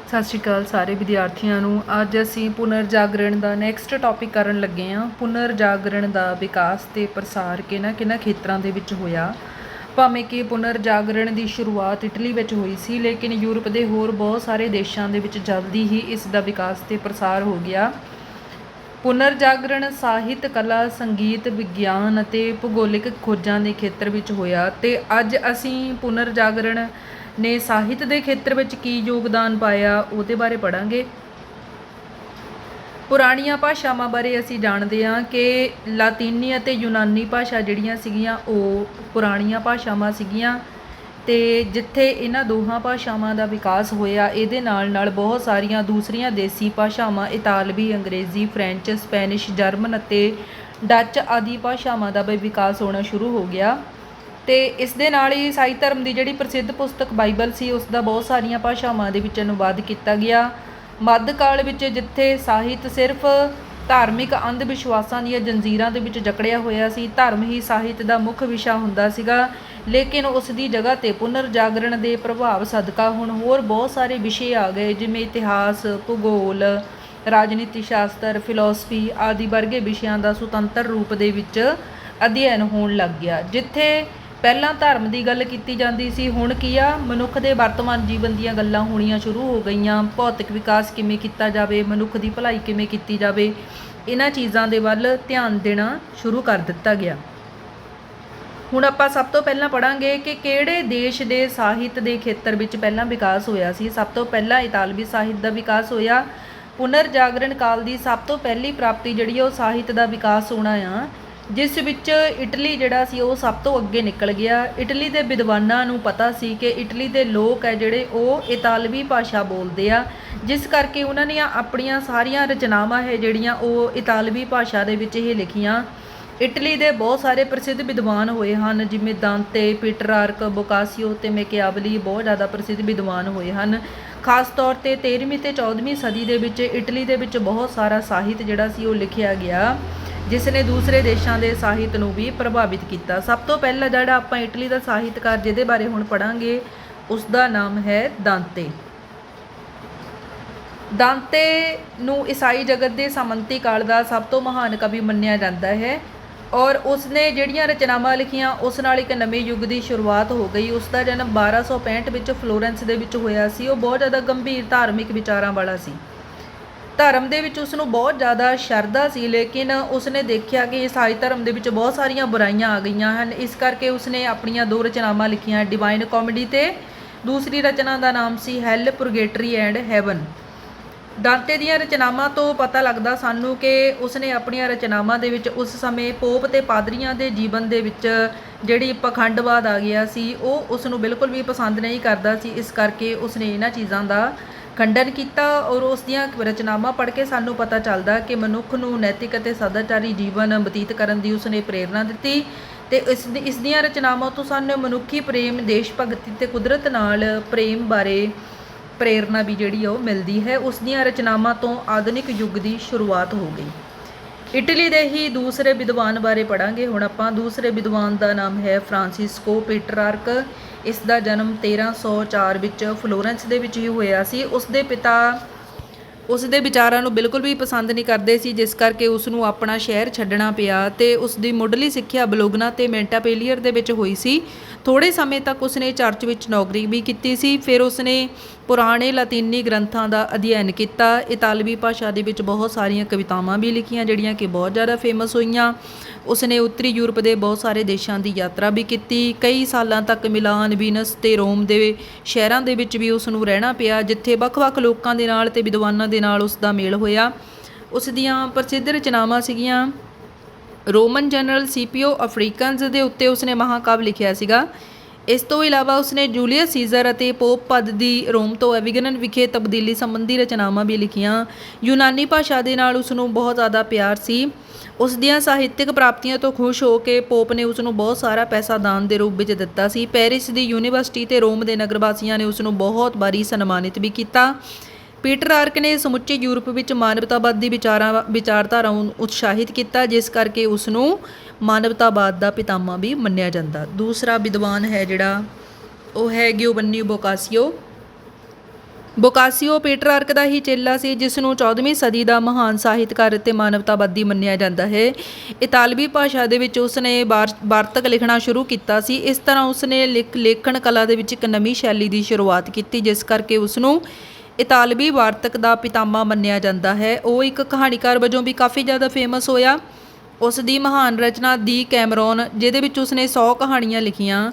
ਸਤਿ ਸ਼੍ਰੀ ਅਕਾਲ ਸਾਰੇ ਵਿਦਿਆਰਥੀਆਂ ਨੂੰ। ਅੱਜ ਅਸੀਂ ਪੁਨਰ ਜਾਗਰਣ ਦਾ ਨੈਕਸਟ ਟੌਪਿਕ ਕਰਨ ਲੱਗੇ ਹਾਂ। ਪੁਨਰ ਜਾਗਰਣ ਦਾ ਵਿਕਾਸ ਤੇ ਪ੍ਰਸਾਰ ਕਿਹਨਾਂ ਖੇਤਰਾਂ ਦੇ ਵਿੱਚ ਹੋਇਆ। ਭਾਵੇਂ ਕਿ ਪੁਨਰ ਜਾਗਰਣ ਦੀ ਸ਼ੁਰੂਆਤ ਇਟਲੀ ਵਿੱਚ ਹੋਈ ਸੀ, ਲੇਕਿਨ ਯੂਰਪ ਦੇ ਹੋਰ ਬਹੁਤ ਸਾਰੇ ਦੇਸ਼ਾਂ ਦੇ ਵਿੱਚ ਜਲਦੀ ਹੀ ਇਸ ਦਾ ਵਿਕਾਸ ਤੇ ਪ੍ਰਸਾਰ ਹੋ ਗਿਆ। ਪੁਨਰ ਜਾਗਰਣ ਸਾਹਿਤ, ਕਲਾ, ਸੰਗੀਤ, ਵਿਗਿਆਨ ਅਤੇ ਭੂਗੋਲਿਕ ਖੋਜਾਂ ਦੇ ਖੇਤਰ ਵਿੱਚ ਹੋਇਆ। ਤੇ ਅੱਜ ਅਸੀਂ ਪੁਨਰ ਜਾਗਰਣ ਨੇ ਸਾਹਿਤ ਦੇ ਖੇਤਰ ਵਿੱਚ ਕੀ ਯੋਗਦਾਨ ਪਾਇਆ ਉਹਦੇ ਬਾਰੇ ਪੜ੍ਹਾਂਗੇ। ਪੁਰਾਣੀਆਂ ਭਾਸ਼ਾਵਾਂ ਬਾਰੇ ਅਸੀਂ ਜਾਣਦੇ ਹਾਂ ਕਿ ਲਾਤੀਨੀ ਅਤੇ ਯੂਨਾਨੀ ਭਾਸ਼ਾ ਜਿਹੜੀਆਂ ਸੀਗੀਆਂ ਉਹ ਪੁਰਾਣੀਆਂ ਭਾਸ਼ਾਵਾਂ ਸੀਗੀਆਂ, ਅਤੇ ਜਿੱਥੇ ਇਹਨਾਂ ਦੋਹਾਂ ਭਾਸ਼ਾਵਾਂ ਦਾ ਵਿਕਾਸ ਹੋਇਆ, ਇਹਦੇ ਨਾਲ ਬਹੁਤ ਸਾਰੀਆਂ ਦੂਸਰੀਆਂ ਦੇਸੀ ਭਾਸ਼ਾਵਾਂ ਇਤਾਲਵੀ, ਅੰਗਰੇਜ਼ੀ, ਫਰੈਂਚ, ਸਪੈਨਿਸ਼, ਜਰਮਨ ਅਤੇ ਡੱਚ ਆਦਿ ਭਾਸ਼ਾਵਾਂ ਦਾ ਵੀ ਵਿਕਾਸ ਹੋਣਾ ਸ਼ੁਰੂ ਹੋ ਗਿਆ। ਅਤੇ ਇਸ ਦੇ ਨਾਲ ਹੀ ਈਸਾਈ ਧਰਮ ਦੀ ਜਿਹੜੀ ਪ੍ਰਸਿੱਧ ਪੁਸਤਕ ਬਾਈਬਲ ਸੀ, ਉਸ ਦਾ ਬਹੁਤ ਸਾਰੀਆਂ ਭਾਸ਼ਾਵਾਂ ਦੇ ਵਿੱਚ ਅਨੁਵਾਦ ਕੀਤਾ ਗਿਆ। ਮੱਧ ਕਾਲ ਵਿੱਚ ਜਿੱਥੇ ਸਾਹਿਤ ਸਿਰਫ ਧਾਰਮਿਕ ਅੰਧ ਵਿਸ਼ਵਾਸਾਂ ਦੀਆਂ ਜੰਜੀਰਾਂ ਦੇ ਵਿੱਚ ਜਕੜਿਆ ਹੋਇਆ ਸੀ, ਧਰਮ ਹੀ ਸਾਹਿਤ ਦਾ ਮੁੱਖ ਵਿਸ਼ਾ ਹੁੰਦਾ ਸੀਗਾ, ਲੇਕਿਨ ਉਸ ਦੀ ਜਗ੍ਹਾ 'ਤੇ ਪੁਨਰ ਜਾਗਰਣ ਦੇ ਪ੍ਰਭਾਵ ਸਦਕਾ ਹੁਣ ਹੋਰ ਬਹੁਤ ਸਾਰੇ ਵਿਸ਼ੇ ਆ ਗਏ, ਜਿਵੇਂ ਇਤਿਹਾਸ, ਭੂਗੋਲ, ਰਾਜਨੀਤੀ ਸ਼ਾਸਤਰ, ਫਿਲਾਸਫੀ ਆਦਿ ਵਰਗੇ ਵਿਸ਼ਿਆਂ ਦਾ ਸੁਤੰਤਰ ਰੂਪ ਦੇ ਵਿੱਚ ਅਧਿਐਨ ਹੋਣ ਲੱਗ ਗਿਆ। ਜਿੱਥੇ ਪਹਿਲਾਂ ਧਰਮ ਦੀ ਗੱਲ ਕੀਤੀ ਜਾਂਦੀ ਸੀ, ਹੁਣ ਕੀ ਆ, ਮਨੁੱਖ ਦੇ ਵਰਤਮਾਨ ਜੀਵਨ ਦੀਆਂ ਗੱਲਾਂ ਹੋਣੀਆਂ ਸ਼ੁਰੂ ਹੋ ਗਈਆਂ। ਭੌਤਿਕ ਵਿਕਾਸ ਕਿਵੇਂ ਕੀਤਾ ਜਾਵੇ, ਮਨੁੱਖ ਦੀ ਭਲਾਈ ਕਿਵੇਂ ਕੀਤੀ ਜਾਵੇ, ਇਹਨਾਂ ਚੀਜ਼ਾਂ ਦੇ ਵੱਲ ਧਿਆਨ ਦੇਣਾ ਸ਼ੁਰੂ ਕਰ ਦਿੱਤਾ ਗਿਆ। ਹੁਣ ਆਪਾਂ ਸਭ ਤੋਂ ਪਹਿਲਾਂ ਪੜ੍ਹਾਂਗੇ ਕਿ ਕਿਹੜੇ ਦੇਸ਼ ਦੇ ਸਾਹਿਤ ਦੇ ਖੇਤਰ ਵਿੱਚ ਪਹਿਲਾਂ ਵਿਕਾਸ ਹੋਇਆ ਸੀ। ਸਭ ਤੋਂ ਪਹਿਲਾਂ ਇਤਾਲਵੀ ਸਾਹਿਤ ਦਾ ਵਿਕਾਸ ਹੋਇਆ। ਪੁਨਰ ਜਾਗਰਣ ਕਾਲ ਦੀ ਸਭ ਤੋਂ ਪਹਿਲੀ ਪ੍ਰਾਪਤੀ ਜਿਹੜੀ ਉਹ ਸਾਹਿਤ ਦਾ ਵਿਕਾਸ ਹੋਣਾ ਆ, ਜਿਸ ਵਿੱਚ ਇਟਲੀ ਜਿਹੜਾ ਸੀ ਉਹ ਸਭ ਤੋਂ ਅੱਗੇ ਨਿਕਲ ਗਿਆ। ਇਟਲੀ ਦੇ ਵਿਦਵਾਨਾਂ ਨੂੰ ਪਤਾ ਸੀ ਕਿ ਇਟਲੀ ਦੇ ਲੋਕ ਹੈ ਜਿਹੜੇ ਉਹ ਇਤਾਲਵੀ ਭਾਸ਼ਾ ਬੋਲਦੇ ਆ, ਜਿਸ ਕਰਕੇ ਉਹਨਾਂ ਨੇ ਆਪਣੀਆਂ ਸਾਰੀਆਂ ਰਚਨਾਵਾਂ ਹੈ ਜਿਹੜੀਆਂ ਉਹ ਇਤਾਲਵੀ ਭਾਸ਼ਾ ਦੇ ਵਿੱਚ ਹੀ ਲਿਖੀਆਂ। ਇਟਲੀ ਦੇ ਬਹੁਤ ਸਾਰੇ ਪ੍ਰਸਿੱਧ ਵਿਦਵਾਨ ਹੋਏ ਹਨ, ਜਿਵੇਂ ਦਾਂਤੇ, ਪੀਟਰਾਰਕ, ਬੋਕਾਸੀਓ ਅਤੇ ਮੈਕਿਆਵਲੀ ਬਹੁਤ ਜ਼ਿਆਦਾ ਪ੍ਰਸਿੱਧ ਵਿਦਵਾਨ ਹੋਏ ਹਨ। ਖਾਸ ਤੌਰ 'ਤੇ 13ਵੀਂ ਅਤੇ 14ਵੀਂ ਸਦੀ ਦੇ ਵਿੱਚ ਇਟਲੀ ਦੇ ਵਿੱਚ ਬਹੁਤ ਸਾਰਾ ਸਾਹਿਤ ਜਿਹੜਾ ਸੀ ਉਹ ਲਿਖਿਆ ਗਿਆ, ਜਿਸ ਨੇ ਦੂਸਰੇ ਦੇਸ਼ਾਂ ਦੇ ਸਾਹਿਤ ਨੂੰ ਵੀ ਪ੍ਰਭਾਵਿਤ ਕੀਤਾ। ਸਭ ਤੋਂ ਪਹਿਲਾਂ ਜਿਹੜਾ ਆਪਾਂ ਇਟਲੀ ਦਾ ਸਾਹਿਤਕਾਰ ਜਿਹਦੇ ਬਾਰੇ ਹੁਣ ਪੜ੍ਹਾਂਗੇ, ਉਸ ਦਾ ਨਾਮ ਹੈ ਦਾਂਤੇ। ਦਾਂਤੇ ਨੂੰ ਈਸਾਈ ਜਗਤ ਦੇ ਸਾਮੰਤੀ ਕਾਲ ਦਾ ਸਭ ਤੋਂ ਮਹਾਨ ਕਵੀ ਮੰਨਿਆ ਜਾਂਦਾ ਹੈ, ਔਰ ਉਸਨੇ ਜਿਹੜੀਆਂ ਰਚਨਾਵਾਂ ਲਿਖੀਆਂ ਉਸ ਨਾਲ ਇੱਕ ਨਵੇਂ ਯੁੱਗ ਦੀ ਸ਼ੁਰੂਆਤ ਹੋ ਗਈ। ਉਸ ਦਾ ਜਨਮ 1265 ਵਿੱਚ ਫਲੋਰੈਂਸ ਦੇ ਵਿੱਚ ਹੋਇਆ ਸੀ। ਉਹ ਬਹੁਤ ਜ਼ਿਆਦਾ ਗੰਭੀਰ ਧਾਰਮਿਕ ਵਿਚਾਰਾਂ ਵਾਲਾ ਸੀ। ਧਰਮ ਦੇ ਵਿੱਚ ਉਸਨੂੰ ਬਹੁਤ ਜ਼ਿਆਦਾ ਸ਼ਰਧਾ ਸੀ, ਲੇਕਿਨ ਉਸਨੇ ਦੇਖਿਆ ਕਿ ਈਸਾਈ ਧਰਮ ਦੇ ਵਿੱਚ ਬਹੁਤ ਸਾਰੀਆਂ ਬੁਰਾਈਆਂ ਆ ਗਈਆਂ ਹਨ। ਇਸ ਕਰਕੇ ਉਸਨੇ ਆਪਣੀਆਂ ਦੋ ਰਚਨਾਵਾਂ ਲਿਖੀਆਂ, ਡਿਵਾਈਨ ਕਾਮੇਡੀ ਅਤੇ ਦੂਸਰੀ ਰਚਨਾ ਦਾ ਨਾਮ ਸੀ ਹੈਲ, ਪੁਰਗੇਟਰੀ ਐਂਡ ਹੈਵਨ। ਦਾਂਤੇ ਦੀਆਂ ਰਚਨਾਵਾਂ ਤੋਂ ਪਤਾ ਲੱਗਦਾ ਸਾਨੂੰ ਕਿ ਉਸਨੇ ਆਪਣੀਆਂ ਰਚਨਾਵਾਂ ਦੇ ਵਿੱਚ ਉਸ ਸਮੇਂ ਪੋਪ ਅਤੇ ਪਾਦਰੀਆਂ ਦੇ ਜੀਵਨ ਦੇ ਵਿੱਚ ਜਿਹੜੀ ਪਖੰਡਵਾਦ ਆ ਗਿਆ ਸੀ, ਉਹ ਉਸ ਨੂੰ ਬਿਲਕੁਲ ਵੀ ਪਸੰਦ ਨਹੀਂ ਕਰਦਾ ਸੀ। ਇਸ ਕਰਕੇ ਉਸਨੇ ਇਹਨਾਂ ਚੀਜ਼ਾਂ ਦਾ ਖੰਡਨ ਕੀਤਾ, ਔਰ ਉਸ ਦੀਆਂ ਰਚਨਾਵਾਂ ਪੜ੍ਹ ਕੇ ਸਾਨੂੰ ਪਤਾ ਚੱਲਦਾ ਕਿ ਮਨੁੱਖ ਨੂੰ ਨੈਤਿਕ ਅਤੇ ਸਦਾਚਾਰੀ ਜੀਵਨ ਬਤੀਤ ਕਰਨ ਦੀ ਉਸਨੇ ਪ੍ਰੇਰਨਾ ਦਿੱਤੀ। ਅਤੇ ਇਸ ਦੀਆਂ ਰਚਨਾਵਾਂ ਤੋਂ ਸਾਨੂੰ ਮਨੁੱਖੀ ਪ੍ਰੇਮ, ਦੇਸ਼ ਭਗਤੀ ਅਤੇ ਕੁਦਰਤ ਨਾਲ ਪ੍ਰੇਮ ਬਾਰੇ ਪ੍ਰੇਰਨਾ ਵੀ ਜਿਹੜੀ ਉਹ ਮਿਲਦੀ ਹੈ। ਉਸ ਦੀਆਂ ਰਚਨਾਵਾਂ ਤੋਂ ਆਧੁਨਿਕ ਯੁੱਗ ਦੀ ਸ਼ੁਰੂਆਤ ਹੋ ਗਈ। ਇਟਲੀ ਦੇ ਹੀ ਦੂਸਰੇ ਵਿਦਵਾਨ ਬਾਰੇ ਪੜ੍ਹਾਂਗੇ ਹੁਣ ਆਪਾਂ। ਦੂਸਰੇ ਵਿਦਵਾਨ ਦਾ ਨਾਮ ਹੈ ਫਰਾਂਸਿਸਕੋ ਪੀਟਰਾਰਕ। ਇਸ ਦਾ ਜਨਮ 1304 ਵਿੱਚ ਫਲੋਰੈਂਸ ਦੇ ਵਿੱਚ ਹੀ ਹੋਇਆ ਸੀ। ਉਸਦੇ ਪਿਤਾ ਉਸ ਦੇ ਵਿਚਾਰਾਂ ਨੂੰ ਬਿਲਕੁਲ ਵੀ ਪਸੰਦ ਨਹੀਂ ਕਰਦੇ ਸੀ, ਜਿਸ ਕਰਕੇ ਉਸ ਨੂੰ ਆਪਣਾ ਸ਼ਹਿਰ ਛੱਡਣਾ ਪਿਆ, ਅਤੇ ਉਸ ਦੀ ਮੁੱਢਲੀ ਸਿੱਖਿਆ ਬਲੋਗਨਾ ਅਤੇ ਮੈਂਟਾਪੇਲੀਅਰ ਦੇ ਵਿੱਚ ਹੋਈ ਸੀ। ਥੋੜ੍ਹੇ ਸਮੇਂ ਤੱਕ ਉਸਨੇ ਚਰਚ ਵਿੱਚ ਨੌਕਰੀ ਵੀ ਕੀਤੀ ਸੀ। ਫਿਰ ਉਸਨੇ ਪੁਰਾਣੇ ਲਾਤੀਨੀ ਗ੍ਰੰਥਾਂ ਦਾ ਅਧਿਐਨ ਕੀਤਾ। ਇਤਾਲਵੀ ਭਾਸ਼ਾ ਦੇ ਵਿੱਚ ਬਹੁਤ ਸਾਰੀਆਂ ਕਵਿਤਾਵਾਂ ਵੀ ਲਿਖੀਆਂ, ਜਿਹੜੀਆਂ ਕਿ ਬਹੁਤ ਜ਼ਿਆਦਾ ਫੇਮਸ ਹੋਈਆਂ। ਉਸਨੇ ਉੱਤਰੀ ਯੂਰਪ ਦੇ ਬਹੁਤ ਸਾਰੇ ਦੇਸ਼ਾਂ ਦੀ ਯਾਤਰਾ ਵੀ ਕੀਤੀ। ਕਈ ਸਾਲਾਂ ਤੱਕ ਮਿਲਾਨ, ਵੀਨਸ ਅਤੇ ਰੋਮ ਦੇ ਸ਼ਹਿਰਾਂ ਦੇ ਵਿੱਚ ਵੀ ਉਸ ਨੂੰ ਰਹਿਣਾ ਪਿਆ, ਜਿੱਥੇ ਵੱਖ-ਵੱਖ ਲੋਕਾਂ ਦੇ ਨਾਲ ਅਤੇ ਵਿਦਵਾਨਾਂ ਦੇ ਨਾਲ ਉਸ ਦਾ ਮੇਲ ਹੋਇਆ। ਉਸ ਦੀਆਂ ਪ੍ਰਸਿੱਧ ਰਚਨਾਵਾਂ ਸੀਗੀਆਂ ਰੋਮਨ ਜਨਰਲ ਸੀਪੀਓ ਅਫਰੀਕਨਜ਼ ਦੇ ਉੱਤੇ ਉਸਨੇ ਮਹਾਕਾਵਿ ਲਿਖਿਆ ਸੀਗਾ। ਇਸ ਤੋਂ ਇਲਾਵਾ ਉਸਨੇ ਜੂਲੀਅਸ ਸੀਜ਼ਰ ਅਤੇ ਪੋਪ ਪਦ ਦੀ ਰੋਮ ਤੋਂ ਐਵੀਗਨਨ ਵਿਖੇ ਤਬਦੀਲੀ ਸੰਬੰਧੀ ਰਚਨਾਵਾਂ ਵੀ ਲਿਖੀਆਂ। ਯੂਨਾਨੀ ਭਾਸ਼ਾ ਦੇ ਨਾਲ ਉਸ ਨੂੰ ਬਹੁਤ ਜ਼ਿਆਦਾ ਪਿਆਰ ਸੀ। ਉਸ ਦੀਆਂ ਸਾਹਿਤਕ ਪ੍ਰਾਪਤੀਆਂ ਤੋਂ ਖੁਸ਼ ਹੋ ਕੇ ਪੋਪ ਨੇ ਉਸ ਨੂੰ ਬਹੁਤ ਸਾਰਾ ਪੈਸਾ ਦਾਨ ਦੇ ਰੂਪ ਵਿੱਚ ਦਿੱਤਾ ਸੀ। ਪੈਰਿਸ ਦੀ ਯੂਨੀਵਰਸਿਟੀ ਅਤੇ ਰੋਮ ਦੇ ਨਗਰ ਵਾਸੀਆਂ ਨੇ ਉਸ ਨੂੰ ਬਹੁਤ ਵਾਰੀ ਸਨਮਾਨਿਤ ਵੀ ਕੀਤਾ। ਪੀਟਰਾਰਕ ਨੇ ਸਮੁੱਚੇ ਯੂਰਪ ਵਿੱਚ ਮਾਨਵਤਾਵਾਦੀ ਵਿਚਾਰਧਾਰਾ ਨੂੰ ਉਤਸ਼ਾਹਿਤ ਕੀਤਾ, ਜਿਸ ਕਰਕੇ ਉਸ ਨੂੰ ਮਾਨਵਤਾਵਾਦ ਦਾ ਪਿਤਾਮਾ ਵੀ ਮੰਨਿਆ ਜਾਂਦਾ। ਦੂਸਰਾ ਵਿਦਵਾਨ ਹੈ ਜਿਹੜਾ ਉਹ ਹੈ ਗਿਓਵੰਨੀ ਬੋਕਾਸੀਓ। ਬੋਕਾਸੀਓ ਪੇਟਰਾਰਕ ਦਾ ਹੀ ਚੇਲਾ ਸੀ, ਜਿਸ ਨੂੰ 14ਵੀਂ ਸਦੀ ਦਾ ਮਹਾਨ ਸਾਹਿਤਕਾਰ ਅਤੇ ਮਾਨਵਤਾਵਾਦੀ ਮੰਨਿਆ ਜਾਂਦਾ ਹੈ। ਇਤਾਲਵੀ ਭਾਸ਼ਾ ਦੇ ਵਿੱਚ ਉਸਨੇ ਵਾਰਤਕ ਲਿਖਣਾ ਸ਼ੁਰੂ ਕੀਤਾ ਸੀ। ਇਸ ਤਰ੍ਹਾਂ ਉਸਨੇ ਲੇਖਣ ਕਲਾ ਦੇ ਵਿੱਚ ਇੱਕ ਨਵੀਂ ਸ਼ੈਲੀ ਦੀ ਸ਼ੁਰੂਆਤ ਕੀਤੀ, ਜਿਸ ਕਰਕੇ ਉਸਨੂੰ ਇਤਾਲਵੀ ਵਾਰਤਕ ਦਾ ਪਿਤਾਮਾ ਮੰਨਿਆ ਜਾਂਦਾ ਹੈ। ਉਹ ਇੱਕ ਕਹਾਣੀਕਾਰ ਵਜੋਂ ਵੀ ਕਾਫੀ ਜ਼ਿਆਦਾ ਫੇਮਸ ਹੋਇਆ। ਉਸ ਦੀ ਮਹਾਨ ਰਚਨਾ ਦੀ ਕੈਮਰੋਨ, ਜਿਹਦੇ ਵਿੱਚ ਉਸਨੇ 100 ਕਹਾਣੀਆਂ ਲਿਖੀਆਂ।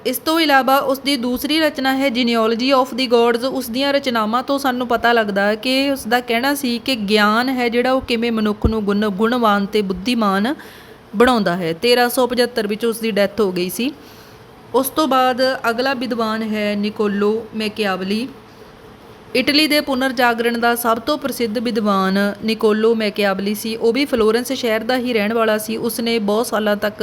ਇਸ ਤੋਂ ਇਲਾਵਾ ਉਸ ਦੀ ਦੂਸਰੀ ਰਚਨਾ ਹੈ ਜੀਨੀਓਲੋਜੀ ਆਫ ਦੀ ਗੋਡਸ। ਉਸ ਦੀਆਂ ਰਚਨਾਵਾਂ ਤੋਂ ਸਾਨੂੰ ਪਤਾ ਲੱਗਦਾ ਕਿ ਉਸ ਦਾ ਕਹਿਣਾ ਸੀ ਕਿ ਗਿਆਨ ਹੈ ਜਿਹੜਾ ਉਹ ਕਿਵੇਂ ਮਨੁੱਖ ਨੂੰ ਗੁਣਵਾਨ ਅਤੇ ਬੁੱਧੀਮਾਨ ਬਣਾਉਂਦਾ ਹੈ। 1375 ਵਿੱਚ ਉਸ ਦੀ ਡੈਥ ਹੋ ਗਈ ਸੀ। ਉਸ ਤੋਂ ਬਾਅਦ ਅਗਲਾ ਵਿਦਵਾਨ ਹੈ ਨਿਕੋਲੋ ਮੈਕਿਆਵਲੀ। ਇਟਲੀ ਦੇ ਪੁਨਰ ਜਾਗਰਣ ਦਾ ਸਭ ਤੋਂ ਪ੍ਰਸਿੱਧ ਵਿਦਵਾਨ ਨਿਕੋਲੋ ਮੈਕਿਆਵਲੀ ਸੀ। ਉਹ ਵੀ ਫਲੋਰੈਂਸ ਸ਼ਹਿਰ ਦਾ ਹੀ ਰਹਿਣ ਵਾਲਾ ਸੀ। ਉਸਨੇ ਬਹੁਤ ਸਾਲਾਂ ਤੱਕ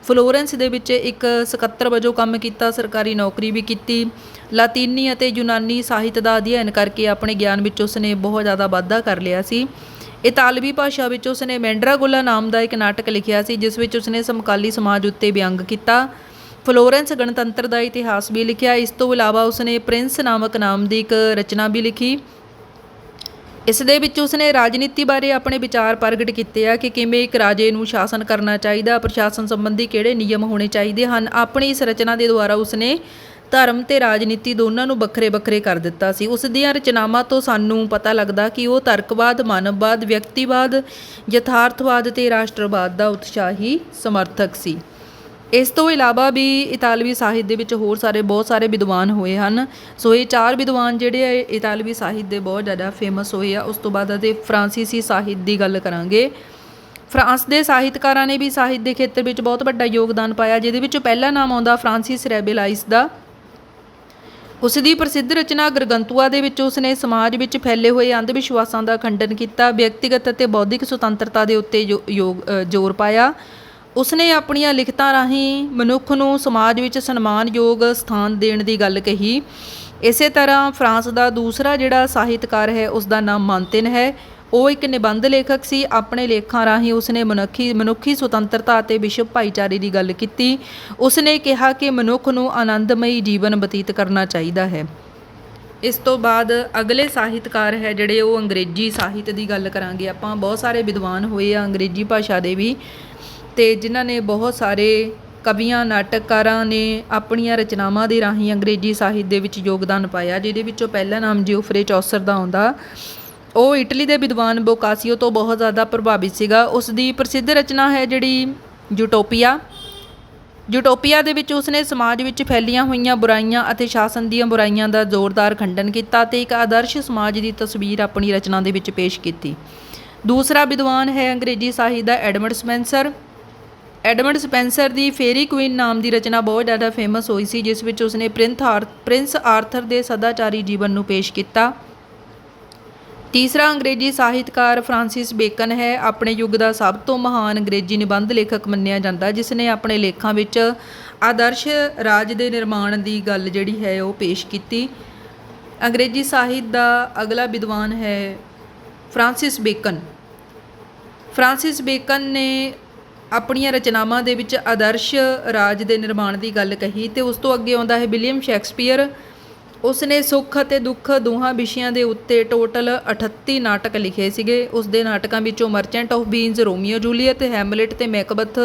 ਫਲੋਰੈਂਸ ਦੇ ਵਿੱਚ ਇੱਕ ਸਕੱਤਰ ਵਜੋਂ ਕੰਮ ਕੀਤਾ, ਸਰਕਾਰੀ ਨੌਕਰੀ ਵੀ ਕੀਤੀ। ਲਾਤੀਨੀ ਅਤੇ ਯੂਨਾਨੀ ਸਾਹਿਤ ਦਾ ਅਧਿਐਨ ਕਰਕੇ ਆਪਣੇ ਗਿਆਨ ਵਿੱਚ ਉਸਨੇ ਬਹੁਤ ਜ਼ਿਆਦਾ ਵਾਧਾ ਕਰ ਲਿਆ ਸੀ। ਇਤਾਲਵੀ ਭਾਸ਼ਾ ਵਿੱਚ ਉਸਨੇ ਮੈਂਡਰਾਗੋਲਾ ਨਾਮ ਦਾ ਇੱਕ ਨਾਟਕ ਲਿਖਿਆ ਸੀ, ਜਿਸ ਵਿੱਚ ਉਸਨੇ ਸਮਕਾਲੀ ਸਮਾਜ ਉੱਤੇ ਵਿਅੰਗ ਕੀਤਾ। ਫਲੋਰੈਂਸ ਗਣਤੰਤਰ ਦਾ ਇਤਿਹਾਸ ਵੀ ਲਿਖਿਆ। ਇਸ ਤੋਂ ਇਲਾਵਾ ਉਸਨੇ ਪ੍ਰਿੰਸ ਨਾਮਕ ਨਾਮ ਦੀ ਇੱਕ ਰਚਨਾ ਵੀ ਲਿਖੀ। ਇਸ ਦੇ ਵਿੱਚ ਉਸਨੇ ਰਾਜਨੀਤੀ ਬਾਰੇ ਆਪਣੇ ਵਿਚਾਰ ਪ੍ਰਗਟ ਕੀਤੇ ਆ ਕਿ ਕਿਵੇਂ ਇੱਕ ਰਾਜੇ ਨੂੰ ਸ਼ਾਸਨ ਕਰਨਾ ਚਾਹੀਦਾ, ਪ੍ਰਸ਼ਾਸਨ ਸੰਬੰਧੀ ਕਿਹੜੇ ਨਿਯਮ ਹੋਣੇ ਚਾਹੀਦੇ ਹਨ। ਆਪਣੀ ਇਸ ਰਚਨਾ ਦੇ ਦੁਆਰਾ ਉਸਨੇ ਧਰਮ ਅਤੇ ਰਾਜਨੀਤੀ ਦੋਨਾਂ ਨੂੰ ਵੱਖਰੇ ਵੱਖਰੇ ਕਰ ਦਿੱਤਾ ਸੀ। ਉਸ ਦੀਆਂ ਰਚਨਾਵਾਂ ਤੋਂ ਸਾਨੂੰ ਪਤਾ ਲੱਗਦਾ ਕਿ ਉਹ ਤਰਕਵਾਦ, ਮਾਨਵਵਾਦ, ਵਿਅਕਤੀਵਾਦ, ਯਥਾਰਥਵਾਦ ਅਤੇ ਰਾਸ਼ਟਰਵਾਦ ਦਾ ਉਤਸ਼ਾਹੀ ਸਮਰਥਕ ਸੀ। ਇਸ ਤੋਂ ਇਲਾਵਾ ਵੀ ਇਤਾਲਵੀ ਸਾਹਿਤ ਦੇ ਵਿੱਚ ਹੋਰ ਬਹੁਤ ਸਾਰੇ ਵਿਦਵਾਨ ਹੋਏ ਹਨ। ਸੋ ਇਹ 4 ਵਿਦਵਾਨ ਜਿਹੜੇ ਆ ਇਤਾਲਵੀ ਸਾਹਿਤ ਦੇ ਬਹੁਤ ਜ਼ਿਆਦਾ ਫੇਮਸ ਹੋਏ ਆ। ਉਸ ਤੋਂ ਬਾਅਦ ਅਤੇ ਫਰਾਂਸੀਸੀ ਸਾਹਿਤ ਦੀ ਗੱਲ ਕਰਾਂਗੇ। ਫਰਾਂਸ ਦੇ ਸਾਹਿਤਕਾਰਾਂ ਨੇ ਵੀ ਸਾਹਿਤ ਦੇ ਖੇਤਰ ਵਿੱਚ ਬਹੁਤ ਵੱਡਾ ਯੋਗਦਾਨ ਪਾਇਆ, ਜਿਹਦੇ ਵਿੱਚੋਂ ਪਹਿਲਾ ਨਾਮ ਆਉਂਦਾ ਫਰਾਂਸਿਸ ਰੈਬੇਲਾਈਸ ਦਾ। ਉਸ ਦੀ ਪ੍ਰਸਿੱਧ ਰਚਨਾ ਗਰਗੰਤੂਆ ਦੇ ਵਿੱਚ ਉਸਨੇ ਸਮਾਜ ਵਿੱਚ ਫੈਲੇ ਹੋਏ ਅੰਧ ਵਿਸ਼ਵਾਸਾਂ ਦਾ ਖੰਡਨ ਕੀਤਾ, ਵਿਅਕਤੀਗਤ ਅਤੇ ਬੌਧਿਕ ਸੁਤੰਤਰਤਾ ਦੇ ਉੱਤੇ ਜ਼ੋਰ ਪਾਇਆ। ਉਸਨੇ ਆਪਣੀਆਂ ਲਿਖਤਾਂ ਰਾਹੀਂ ਮਨੁੱਖ ਨੂੰ ਸਮਾਜ ਵਿੱਚ ਸਨਮਾਨਯੋਗ ਸਥਾਨ ਦੇਣ ਦੀ ਗੱਲ ਕਹੀ। ਇਸੇ ਤਰ੍ਹਾਂ ਫਰਾਂਸ ਦਾ ਦੂਸਰਾ ਜਿਹੜਾ ਸਾਹਿਤਕਾਰ ਹੈ ਉਸ ਦਾ ਨਾਮ ਮਾਂਤੇਨ ਹੈ। ਉਹ ਇੱਕ ਨਿਬੰਧ ਲੇਖਕ ਸੀ। ਆਪਣੇ ਲੇਖਾਂ ਰਾਹੀਂ ਉਸਨੇ ਮਨੁੱਖੀ ਸੁਤੰਤਰਤਾ ਅਤੇ ਵਿਸ਼ਵ ਭਾਈਚਾਰੇ ਦੀ ਗੱਲ ਕੀਤੀ। ਉਸਨੇ ਕਿਹਾ ਕਿ ਮਨੁੱਖ ਨੂੰ ਆਨੰਦਮਈ ਜੀਵਨ ਬਤੀਤ ਕਰਨਾ ਚਾਹੀਦਾ ਹੈ। ਇਸ ਤੋਂ ਬਾਅਦ ਅਗਲੇ ਸਾਹਿਤਕਾਰ ਹੈ ਜਿਹੜੇ ਉਹ ਅੰਗਰੇਜ਼ੀ ਸਾਹਿਤ ਦੀ ਗੱਲ ਕਰਾਂਗੇ ਆਪਾਂ। ਬਹੁਤ ਸਾਰੇ ਵਿਦਵਾਨ ਹੋਏ ਆ ਅੰਗਰੇਜ਼ੀ ਭਾਸ਼ਾ ਦੇ ਵੀ, ਅਤੇ ਜਿਨ੍ਹਾਂ ਨੇ ਬਹੁਤ ਸਾਰੇ ਕਵੀਆਂ, ਨਾਟਕਕਾਰਾਂ ਨੇ ਆਪਣੀਆਂ ਰਚਨਾਵਾਂ ਦੇ ਰਾਹੀਂ ਅੰਗਰੇਜ਼ੀ ਸਾਹਿਤ ਦੇ ਵਿੱਚ ਯੋਗਦਾਨ ਪਾਇਆ, ਜਿਹਦੇ ਵਿੱਚੋਂ ਪਹਿਲਾ ਨਾਮ ਜਿਓਫਰੇ ਚੌਸਰ ਦਾ ਆਉਂਦਾ। ਉਹ ਇਟਲੀ ਦੇ ਵਿਦਵਾਨ ਬੋਕਾਸੀਓ ਤੋਂ ਬਹੁਤ ਜ਼ਿਆਦਾ ਪ੍ਰਭਾਵਿਤ ਸੀਗਾ। ਉਸ ਦੀ ਪ੍ਰਸਿੱਧ ਰਚਨਾ ਹੈ ਜਿਹੜੀ ਯੂਟੋਪੀਆ। ਯੂਟੋਪੀਆ ਦੇ ਵਿੱਚ ਉਸਨੇ ਸਮਾਜ ਵਿੱਚ ਫੈਲੀਆਂ ਹੋਈਆਂ ਬੁਰਾਈਆਂ ਅਤੇ ਸ਼ਾਸਨ ਦੀਆਂ ਬੁਰਾਈਆਂ ਦਾ ਜ਼ੋਰਦਾਰ ਖੰਡਨ ਕੀਤਾ ਅਤੇ ਇੱਕ ਆਦਰਸ਼ ਸਮਾਜ ਦੀ ਤਸਵੀਰ ਆਪਣੀ ਰਚਨਾ ਦੇ ਵਿੱਚ ਪੇਸ਼ ਕੀਤੀ। ਦੂਸਰਾ ਵਿਦਵਾਨ ਹੈ ਅੰਗਰੇਜ਼ੀ ਸਾਹਿਤ ਦਾ ਐਡਮੰਡ ਸਪੈਂਸਰ। ਐਡਮੰਡ ਸਪੈਂਸਰ ਦੀ ਫੇਰੀ ਕੁਈਨ ਨਾਮ ਦੀ ਰਚਨਾ ਬਹੁਤ ਜ਼ਿਆਦਾ ਫੇਮਸ ਹੋਈ ਸੀ, ਜਿਸ ਵਿੱਚ ਉਸਨੇ ਪ੍ਰਿੰਸ ਆਰਥਰ ਦੇ ਸਦਾਚਾਰੀ ਜੀਵਨ ਨੂੰ ਪੇਸ਼ ਕੀਤਾ। ਤੀਸਰਾ ਅੰਗਰੇਜ਼ੀ ਸਾਹਿਤਕਾਰ ਫਰਾਂਸਿਸ ਬੇਕਨ ਹੈ। ਆਪਣੇ ਯੁੱਗ ਦਾ ਸਭ ਤੋਂ ਮਹਾਨ ਅੰਗਰੇਜ਼ੀ ਨਿਬੰਧ ਲੇਖਕ ਮੰਨਿਆ ਜਾਂਦਾ, ਜਿਸ ਨੇ ਆਪਣੇ ਲੇਖਾਂ ਵਿੱਚ ਆਦਰਸ਼ ਰਾਜ ਦੇ ਨਿਰਮਾਣ ਦੀ ਗੱਲ ਜਿਹੜੀ ਹੈ ਉਹ ਪੇਸ਼ ਕੀਤੀ। ਅੰਗਰੇਜ਼ੀ ਸਾਹਿਤ ਦਾ ਅਗਲਾ ਵਿਦਵਾਨ ਹੈ ਫਰਾਂਸਿਸ ਬੇਕਨ। ਫਰਾਂਸਿਸ ਬੇਕਨ ਨੇ ਆਪਣੀਆਂ ਰਚਨਾਵਾਂ ਦੇ ਵਿੱਚ ਆਦਰਸ਼ ਰਾਜ ਦੇ ਨਿਰਮਾਣ ਦੀ ਗੱਲ ਕਹੀ। ਅਤੇ ਉਸ ਤੋਂ ਅੱਗੇ ਆਉਂਦਾ ਹੈ ਵਿਲੀਅਮ ਸ਼ੇਕਸਪੀਅਰ। ਉਸ ਨੇ ਸੁੱਖ ਅਤੇ ਦੁੱਖ ਦੋਹਾਂ ਵਿਸ਼ਿਆਂ ਦੇ ਉੱਤੇ ਟੋਟਲ 38 ਨਾਟਕ ਲਿਖੇ ਸੀਗੇ। ਉਸ ਦੇ ਨਾਟਕਾਂ ਵਿੱਚੋਂ merchant of Venus, Romeo Juliet, Hamlet ਅਤੇ ਮੈਕਬਥ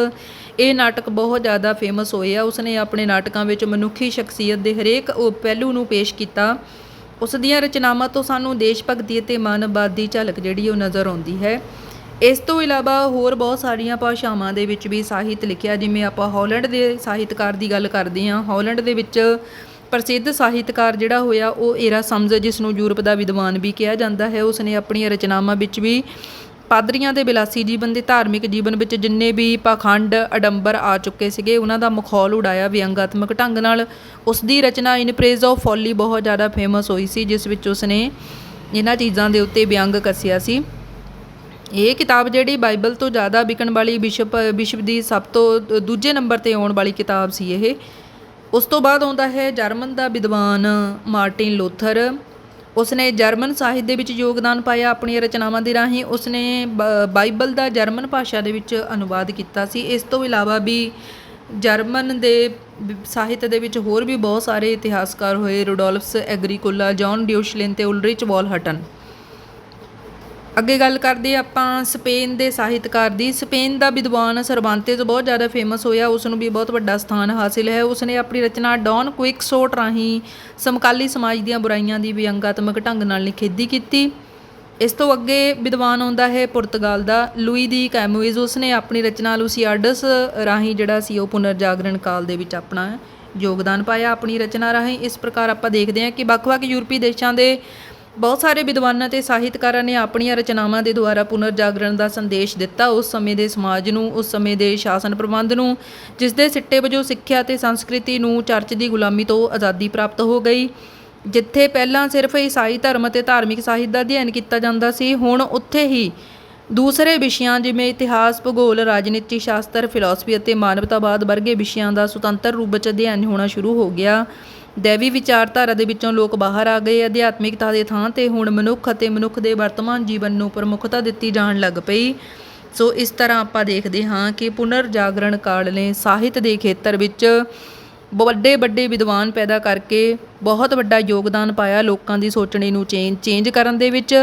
ਇਹ ਨਾਟਕ ਬਹੁਤ ਜ਼ਿਆਦਾ ਫੇਮਸ ਹੋਏ ਆ। ਉਸ ਨੇ ਆਪਣੇ ਨਾਟਕਾਂ ਵਿੱਚ ਮਨੁੱਖੀ ਸ਼ਖਸੀਅਤ ਦੇ ਹਰੇਕ ਪਹਿਲੂ ਨੂੰ ਪੇਸ਼ ਕੀਤਾ। ਉਸ ਦੀਆਂ ਰਚਨਾਵਾਂ ਤੋਂ ਸਾਨੂੰ ਦੇਸ਼ ਭਗਤੀ ਅਤੇ ਮਾਨਵਵਾਦ ਦੀ ਝਲਕ ਜਿਹੜੀ ਉਹ ਨਜ਼ਰ ਆਉਂਦੀ ਹੈ। ਇਸ ਤੋਂ ਇਲਾਵਾ ਹੋਰ ਬਹੁਤ ਸਾਰੀਆਂ ਭਾਸ਼ਾਵਾਂ ਦੇ ਵਿੱਚ ਵੀ ਸਾਹਿਤ ਲਿਖਿਆ। ਜਿਵੇਂ ਆਪਾਂ ਹਾਲੈਂਡ ਦੇ ਸਾਹਿਤਕਾਰ ਦੀ ਗੱਲ ਕਰਦੇ ਹਾਂ। ਹਾਲੈਂਡ ਦੇ ਵਿੱਚ ਪ੍ਰਸਿੱਧ ਸਾਹਿਤਕਾਰ ਜਿਹੜਾ ਹੋਇਆ ਉਹ ਏਰਾਸਮਜ਼, ਜਿਸ ਨੂੰ ਯੂਰਪ ਦਾ ਵਿਦਵਾਨ ਵੀ ਕਿਹਾ ਜਾਂਦਾ ਹੈ। ਉਸ ਨੇ ਆਪਣੀਆਂ ਰਚਨਾਵਾਂ ਵਿੱਚ ਵੀ ਪਾਦਰੀਆਂ ਦੇ ਬਿਲਾਸੀ ਜੀਵਨ ਦੇ ਧਾਰਮਿਕ ਜੀਵਨ ਵਿੱਚ ਜਿੰਨੇ ਵੀ ਪਾਖੰਡ, ਅਡੰਬਰ ਆ ਚੁੱਕੇ ਸੀਗੇ, ਉਹਨਾਂ ਦਾ ਮਖੌਲ ਉਡਾਇਆ ਵਿਅੰਗਾਤਮਕ ਢੰਗ ਨਾਲ। ਉਸ ਦੀ ਰਚਨਾ ਇਨ ਪ੍ਰੇਜ਼ ਆਫ ਫੋਲੀ ਬਹੁਤ ਜ਼ਿਆਦਾ ਫੇਮਸ ਹੋਈ ਸੀ, ਜਿਸ ਵਿੱਚ ਉਸਨੇ ਇਹਨਾਂ ਚੀਜ਼ਾਂ ਦੇ ਉੱਤੇ ਵਿਅੰਗ ਕੱਸਿਆ ਸੀ। ਇਹ ਕਿਤਾਬ ਜਿਹੜੀ ਬਾਈਬਲ ਤੋਂ ਜ਼ਿਆਦਾ ਵਿਕਣ ਵਾਲੀ ਵਿਸ਼ਵ ਦੀ ਸਭ ਤੋਂ ਦੂਜੇ ਨੰਬਰ 'ਤੇ ਆਉਣ ਵਾਲੀ ਕਿਤਾਬ ਸੀ ਇਹ। ਉਸ ਤੋਂ ਬਾਅਦ ਆਉਂਦਾ ਹੈ ਜਰਮਨ ਦਾ ਵਿਦਵਾਨ ਮਾਰਟਿਨ ਲੂਥਰ। ਉਸਨੇ ਜਰਮਨ ਸਾਹਿਤ ਦੇ ਵਿੱਚ ਯੋਗਦਾਨ ਪਾਇਆ ਆਪਣੀਆਂ ਰਚਨਾਵਾਂ ਦੇ ਰਾਹੀਂ। ਉਸਨੇ ਬਾਈਬਲ ਦਾ ਜਰਮਨ ਭਾਸ਼ਾ ਦੇ ਵਿੱਚ ਅਨੁਵਾਦ ਕੀਤਾ ਸੀ। ਇਸ ਤੋਂ ਇਲਾਵਾ ਵੀ ਜਰਮਨ ਦੇ ਸਾਹਿਤ ਦੇ ਵਿੱਚ ਹੋਰ ਵੀ ਬਹੁਤ ਸਾਰੇ ਇਤਿਹਾਸਕਾਰ ਹੋਏ, ਰੁਡੋਲਫਸ ਐਗਰੀਕੋਲਾ, ਜੌਨ ਡਿਊਸ਼ਲਿਨ ਤੇ ਉਲਰਿਚ ਵਾਲਹਟਨ। ਅੱਗੇ ਗੱਲ ਕਰਦੇ ਆਪਾਂ ਸਪੇਨ ਦੇ ਸਾਹਿਤਕਾਰ ਦੀ। ਸਪੇਨ ਦਾ ਵਿਦਵਾਨ ਸਰਵਾਂਤੇਜ਼ ਬਹੁਤ ਜ਼ਿਆਦਾ ਫੇਮਸ ਹੋਇਆ, ਉਸ ਨੂੰ ਵੀ ਬਹੁਤ ਵੱਡਾ ਸਥਾਨ ਹਾਸਿਲ ਹੈ। ਉਸਨੇ ਆਪਣੀ ਰਚਨਾ ਡੌਨ ਕੁਇਕਸੋਟ ਰਾਹੀਂ ਸਮਕਾਲੀ ਸਮਾਜ ਦੀਆਂ ਬੁਰਾਈਆਂ ਦੀ ਵਿਅੰਗਾਤਮਕ ਢੰਗ ਨਾਲ ਨਿਖੇਧੀ ਕੀਤੀ। ਇਸ ਤੋਂ ਅੱਗੇ ਵਿਦਵਾਨ ਆਉਂਦਾ ਹੈ ਪੁਰਤਗਾਲ ਦਾ ਲੂਈ ਦੀ ਕੈਮੂਇਜ਼। ਉਸਨੇ ਆਪਣੀ ਰਚਨਾ ਲੂਸੀਆਡਸ ਰਾਹੀਂ ਜਿਹੜਾ ਸੀ ਉਹ ਪੁਨਰ ਜਾਗਰਣ ਕਾਲ ਦੇ ਵਿੱਚ ਆਪਣਾ ਯੋਗਦਾਨ ਪਾਇਆ ਆਪਣੀ ਰਚਨਾ ਰਾਹੀਂ। ਇਸ ਪ੍ਰਕਾਰ ਆਪਾਂ ਦੇਖਦੇ ਹਾਂ ਕਿ ਵੱਖ-ਵੱਖ ਯੂਰਪੀ ਦੇਸ਼ਾਂ ਦੇ ਬਹੁਤ ਸਾਰੇ ਵਿਦਵਾਨਾਂ ਅਤੇ ਸਾਹਿਤਕਾਰਾਂ ਨੇ ਆਪਣੀਆਂ ਰਚਨਾਵਾਂ ਦੇ ਦੁਆਰਾ ਪੁਨਰ ਜਾਗਰਣ ਦਾ ਸੰਦੇਸ਼ ਦਿੱਤਾ ਉਸ ਸਮੇਂ ਦੇ ਸਮਾਜ ਨੂੰ, ਉਸ ਸਮੇਂ ਦੇ ਸ਼ਾਸਨ ਪ੍ਰਬੰਧ ਨੂੰ, ਜਿਸ ਦੇ ਸਿੱਟੇ ਵਜੋਂ ਸਿੱਖਿਆ ਅਤੇ ਸੰਸਕ੍ਰਿਤੀ ਨੂੰ ਚਰਚ ਦੀ ਗੁਲਾਮੀ ਤੋਂ ਆਜ਼ਾਦੀ ਪ੍ਰਾਪਤ ਹੋ ਗਈ। ਜਿੱਥੇ ਪਹਿਲਾਂ ਸਿਰਫ ਈਸਾਈ ਧਰਮ ਅਤੇ ਧਾਰਮਿਕ ਸਾਹਿਤ ਦਾ ਅਧਿਐਨ ਕੀਤਾ ਜਾਂਦਾ ਸੀ, ਹੁਣ ਉੱਥੇ ਹੀ ਦੂਸਰੇ ਵਿਸ਼ਿਆਂ ਜਿਵੇਂ ਇਤਿਹਾਸ, ਭੂਗੋਲ, ਰਾਜਨੀਤੀ ਸ਼ਾਸਤਰ, ਫਿਲਾਸਫੀ ਅਤੇ ਮਾਨਵਤਾਵਾਦ ਵਰਗੇ ਵਿਸ਼ਿਆਂ ਦਾ ਸੁਤੰਤਰ ਰੂਪ ਵਿੱਚ ਅਧਿਐਨ ਹੋਣਾ ਸ਼ੁਰੂ ਹੋ ਗਿਆ। ਦੈਵੀ ਵਿਚਾਰਧਾਰਾ ਦੇ ਵਿੱਚੋਂ ਲੋਕ ਬਾਹਰ ਆ ਗਏ। ਅਧਿਆਤਮਿਕਤਾ ਦੇ ਥਾਂ 'ਤੇ ਹੁਣ ਮਨੁੱਖ ਅਤੇ ਮਨੁੱਖ ਦੇ ਵਰਤਮਾਨ ਜੀਵਨ ਨੂੰ ਪ੍ਰਮੁੱਖਤਾ ਦਿੱਤੀ ਜਾਣ ਲੱਗ ਪਈ। ਸੋ ਇਸ ਤਰ੍ਹਾਂ ਆਪਾਂ ਦੇਖਦੇ ਹਾਂ ਕਿ ਪੁਨਰ ਜਾਗਰਣ ਕਾਲ ਨੇ ਸਾਹਿਤ ਦੇ ਖੇਤਰ ਵਿੱਚ ਵੱਡੇ ਵੱਡੇ ਵਿਦਵਾਨ ਪੈਦਾ ਕਰਕੇ ਬਹੁਤ ਵੱਡਾ ਯੋਗਦਾਨ ਪਾਇਆ ਲੋਕਾਂ ਦੀ ਸੋਚਣੀ ਨੂੰ ਚੇਂਜ ਕਰਨ ਦੇ ਵਿੱਚ।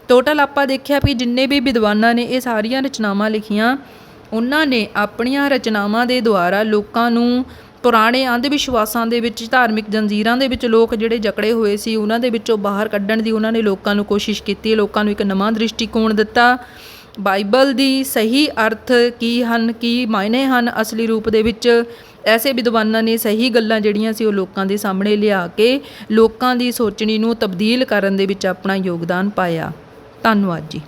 ਟੋਟਲ ਆਪਾਂ ਦੇਖਿਆ ਵੀ ਜਿੰਨੇ ਵੀ ਵਿਦਵਾਨਾਂ ਨੇ ਇਹ ਸਾਰੀਆਂ ਰਚਨਾਵਾਂ ਲਿਖੀਆਂ, ਉਹਨਾਂ ਨੇ ਆਪਣੀਆਂ ਰਚਨਾਵਾਂ ਦੇ ਦੁਆਰਾ ਲੋਕਾਂ ਨੂੰ ਪੁਰਾਣੇ ਅੰਧ ਵਿਸ਼ਵਾਸਾਂ ਦੇ ਵਿੱਚ, ਧਾਰਮਿਕ ਜੰਜੀਰਾਂ ਦੇ ਵਿੱਚ ਲੋਕ ਜਿਹੜੇ ਜਕੜੇ ਹੋਏ ਸੀ ਉਹਨਾਂ ਦੇ ਵਿੱਚੋਂ ਬਾਹਰ ਕੱਢਣ ਦੀ ਉਹਨਾਂ ਨੇ ਲੋਕਾਂ ਨੂੰ ਕੋਸ਼ਿਸ਼ ਕੀਤੀ, ਲੋਕਾਂ ਨੂੰ ਇੱਕ ਨਵਾਂ ਦ੍ਰਿਸ਼ਟੀਕੋਣ ਦਿੱਤਾ। ਬਾਈਬਲ ਦੀ ਸਹੀ ਅਰਥ ਕੀ ਹਨ, ਕੀ ਮਾਇਨੇ ਹਨ ਅਸਲੀ ਰੂਪ ਦੇ ਵਿੱਚ, ਐਸੇ ਵਿਦਵਾਨਾਂ ਨੇ ਸਹੀ ਗੱਲਾਂ ਜਿਹੜੀਆਂ ਸੀ ਉਹ ਲੋਕਾਂ ਦੇ ਸਾਹਮਣੇ ਲਿਆ ਕੇ ਲੋਕਾਂ ਦੀ ਸੋਚਣੀ ਨੂੰ ਤਬਦੀਲ ਕਰਨ ਦੇ ਵਿੱਚ ਆਪਣਾ ਯੋਗਦਾਨ ਪਾਇਆ। ਧੰਨਵਾਦ ਜੀ।